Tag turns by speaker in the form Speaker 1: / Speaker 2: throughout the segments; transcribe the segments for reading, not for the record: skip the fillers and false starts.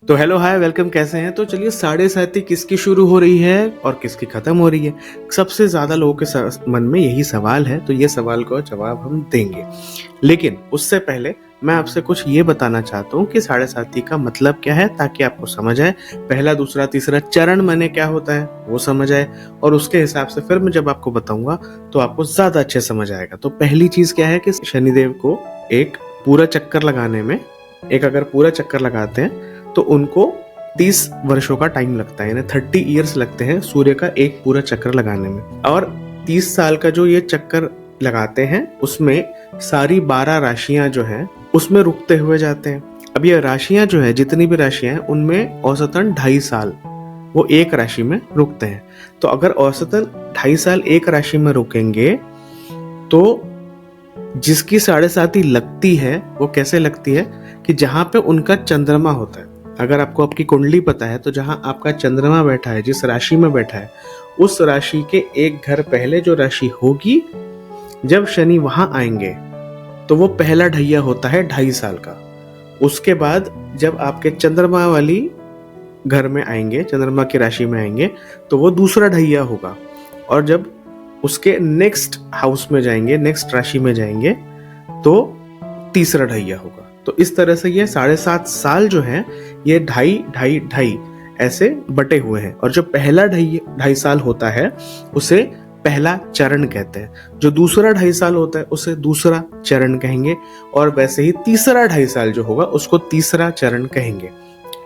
Speaker 1: तो hello hi welcome, कैसे हैं? तो चलिए, साढ़े साथी किसकी शुरू हो रही है और किसकी खत्म हो रही है। सबसे ज्यादा लोगों के मन में यही सवाल है, तो ये सवाल का जवाब हम देंगे। लेकिन उससे पहले मैं आपसे कुछ ये बताना चाहता हूँ कि साढ़े साथी का मतलब क्या है, ताकि आपको समझ आए। पहला दूसरा तीसरा चरण माने क्या होता है वो समझ आए, और उसके हिसाब से फिर मैं जब आपको बताऊंगा तो आपको ज्यादा अच्छे समझ आएगा। तो पहली चीज क्या है कि शनिदेव को एक पूरा चक्कर लगाने में, अगर पूरा चक्कर लगाते हैं तो उनको 30 वर्षों का टाइम लगता है, यानी 30 ईयर्स लगते हैं सूर्य का एक पूरा चक्कर लगाने में। और 30 साल का जो ये चक्कर लगाते हैं उसमें सारी 12 राशियां जो हैं उसमें रुकते हुए जाते हैं। अब ये राशियां जो है, जितनी भी राशियां हैं, उनमें औसतन 2.5 साल वो एक राशि में रुकते हैं। तो अगर औसतन 2.5 साल एक राशि में रुकेंगे तो जिसकी साढ़े साथी लगती है वो कैसे लगती है कि जहां पे उनका चंद्रमा होता है। अगर आपको आपकी कुंडली पता है तो जहां आपका चंद्रमा बैठा है, जिस राशि में बैठा है, उस राशि के एक घर पहले जो राशि होगी, जब शनि वहां आएंगे तो वो पहला ढैया होता है 2.5 साल का। उसके बाद जब आपके चंद्रमा वाली घर में आएंगे, चंद्रमा की राशि में आएंगे, तो वो दूसरा ढैया होगा। और जब उसके नेक्स्ट हाउस में जाएंगे, नेक्स्ट राशि में जाएंगे, तो तीसरा ढैया होगा। तो इस तरह से ये 7.5 साल जो है ये ढाई ऐसे बटे हुए हैं। और जो पहला 2.5 साल होता है उसे पहला चरण कहते हैं, जो दूसरा 2.5 साल होता है उसे दूसरा चरण कहेंगे, और वैसे ही तीसरा 2.5 साल जो होगा उसको तीसरा चरण कहेंगे।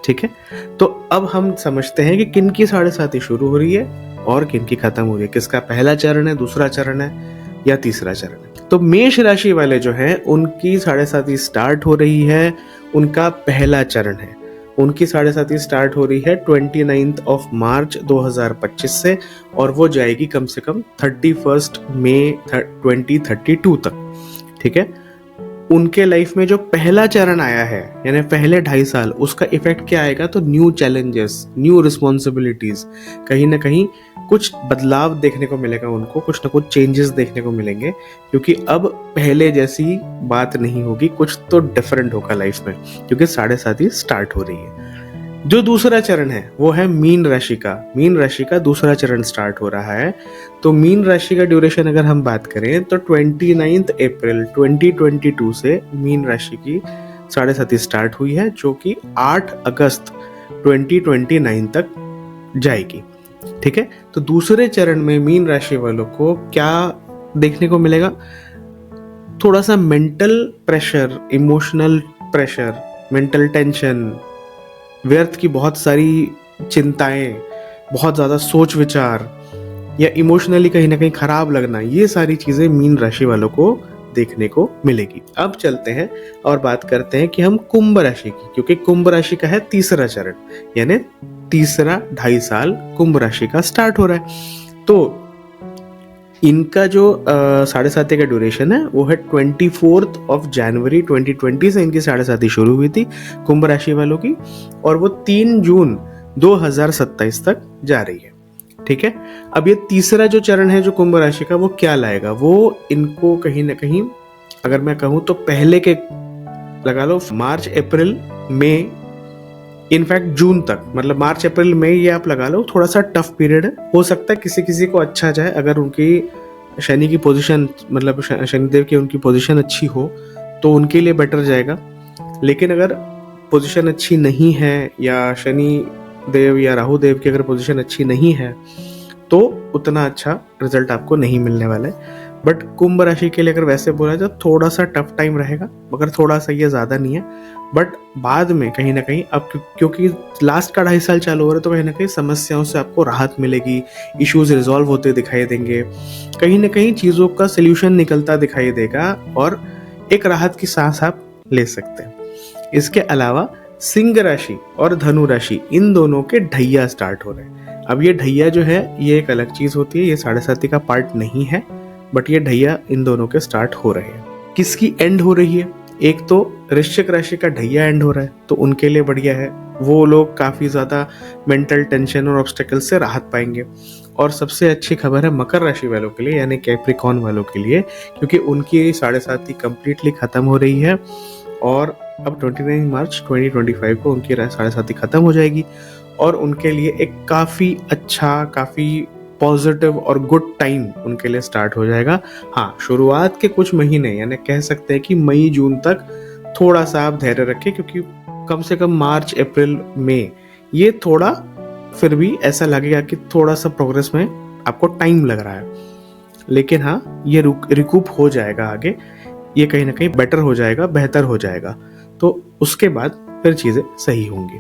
Speaker 1: ठीक है, तो अब हम समझते हैं कि किन की साढ़े साथी शुरू हो रही है और किन की खत्म हो रही है, किसका पहला चरण है, दूसरा चरण है या तीसरा चरण है। तो मेष राशि वाले जो हैं उनकी साढ़े साथी स्टार्ट हो रही है, उनका पहला चरण है। उनकी साढ़े साथी स्टार्ट हो रही है 29 मार्च 2025 से, और वो जाएगी कम से कम 31 मई 2032 तक। ठीक है, उनके लाइफ में जो पहला चरण आया है, यानी पहले 2.5 साल, उसका इफेक्ट क्या आएगा? तो न्यू चैलेंजेस, न्यू रिस्पॉन्सिबिलिटीज, कहीं ना कहीं कुछ बदलाव देखने को मिलेगा उनको, कुछ ना कुछ चेंजेस देखने को मिलेंगे, क्योंकि अब पहले जैसी बात नहीं होगी, कुछ तो डिफरेंट होगा लाइफ में, क्योंकि साढ़े साथी स्टार्ट हो रही है। जो दूसरा चरण है वो है मीन राशि का। मीन राशि का दूसरा चरण स्टार्ट हो रहा है। तो मीन राशि का ड्यूरेशन अगर हम बात करें तो 29 अप्रैल 2022 से मीन राशि की साढ़े साथी स्टार्ट हुई है, जो कि 8 अगस्त 2029 तक जाएगी। ठीक है, तो दूसरे चरण में मीन राशि वालों को क्या देखने को मिलेगा? थोड़ा सा mental pressure, emotional pressure, mental tension, व्यर्थ की बहुत सारी चिंताएं, बहुत ज़्यादा सोच विचार, या इमोशनली कहीं ना कहीं खराब लगना, ये सारी चीज़ें मीन राशि वालों को देखने को मिलेगी। अब चलते हैं और बात करते हैं कि हम कुंभ राशि की, क्योंकि कुंभ राशि का है तीसरा चरण, यानी तीसरा 2.5 साल कुंभ राशि का स्टार्ट हो रहा है। तो इनका जो साढ़े साथी का ड्यूरेशन है वो है 24 जनवरी 2020 से इनकी साढ़े साथी शुरू हुई थी कुंभ राशि वालों की, और वो 3 जून 2027 तक जा रही है। ठीक है, अब ये तीसरा जो चरण है जो कुंभ राशि का, वो क्या लाएगा? वो इनको कहीं ना कहीं, अगर मैं कहूँ तो पहले के लगा लो मार्च अप्रैल मई, इनफैक्ट जून तक, मतलब मार्च अप्रैल मई ये आप लगा लो, थोड़ा सा टफ पीरियड है। हो सकता है किसी किसी को अच्छा जाए, अगर उनकी शनि की पोजीशन, मतलब शनिदेव की उनकी पोजीशन अच्छी हो तो उनके लिए बेटर जाएगा। लेकिन अगर पोजीशन अच्छी नहीं है, या शनि देव या राहु देव की अगर पोजीशन अच्छी नहीं है, तो उतना अच्छा रिजल्ट आपको नहीं मिलने वाला है। बट कुंभ राशि के लिए अगर वैसे बोला जाए थोड़ा सा टफ टाइम रहेगा, मगर थोड़ा सा, ये ज़्यादा नहीं है। बट बाद में कहीं ना कहीं, अब क्योंकि लास्ट का 2.5 साल चालू हो रहा है, तो कहीं ना कहीं समस्याओं से आपको राहत मिलेगी, इश्यूज रिजॉल्व होते दिखाई देंगे, कहीं ना कहीं चीज़ों का सोल्यूशन निकलता दिखाई देगा, और एक राहत की सांस आप ले सकते हैं। इसके अलावा सिंह राशि और धनु राशि, इन दोनों के ढैया स्टार्ट हो रहे हैं। अब ये ढैया जो है ये एक अलग चीज़ होती है, ये साढ़े साथी का पार्ट नहीं है, बट ये ढैया इन दोनों के स्टार्ट हो रहे हैं। किसकी एंड हो रही है? एक तो वृश्चिक राशि का ढैया एंड हो रहा है, तो उनके लिए बढ़िया है, वो लोग काफ़ी ज़्यादा मेंटल टेंशन और ऑब्स्टेकल से राहत पाएंगे। और सबसे अच्छी खबर है मकर राशि वालों के लिए, यानी कैप्रिकॉर्न वालों के लिए, क्योंकि उनकी साढ़े साथी कंप्लीटली ख़त्म हो रही है, और अब 29 मार्च 2025 को उनकी साढ़े साथी ख़त्म हो जाएगी और उनके लिए एक काफ़ी अच्छा, काफ़ी पॉजिटिव और गुड टाइम उनके लिए स्टार्ट हो जाएगा। हाँ, शुरुआत के कुछ महीने यानी कह सकते हैं कि मई जून तक थोड़ा सा आप धैर्य रखें, क्योंकि कम से कम मार्च अप्रैल मई ये थोड़ा फिर भी ऐसा लगेगा कि थोड़ा सा प्रोग्रेस में आपको टाइम लग रहा है, लेकिन हाँ ये रिकूप हो जाएगा आगे, ये कहीं ना कहीं बेटर हो जाएगा, बेहतर हो जाएगा, तो उसके बाद फिर चीज़ें सही होंगी।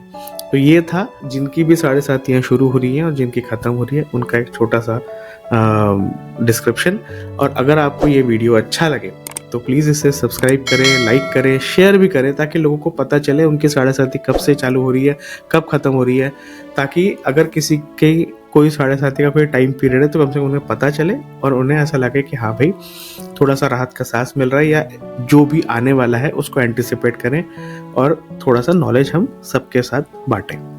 Speaker 1: तो ये था जिनकी भी साढ़े साथियाँ शुरू हो रही हैं और जिनकी ख़त्म हो रही है उनका एक छोटा सा डिस्क्रिप्शन। और अगर आपको ये वीडियो अच्छा लगे तो प्लीज़ इसे सब्सक्राइब करें, लाइक करें, शेयर भी करें, ताकि लोगों को पता चले उनकी साढ़े साथी कब से चालू हो रही है, कब ख़त्म हो रही है, ताकि अगर किसी के कोई साढ़े साथी का कोई टाइम पीरियड है तो कम से कम उन्हें पता चले और उन्हें ऐसा लगे कि हाँ भाई थोड़ा सा राहत का सांस मिल रहा है, या जो भी आने वाला है उसको एंटिसिपेट करें और थोड़ा सा नॉलेज हम सबके साथ बांटें।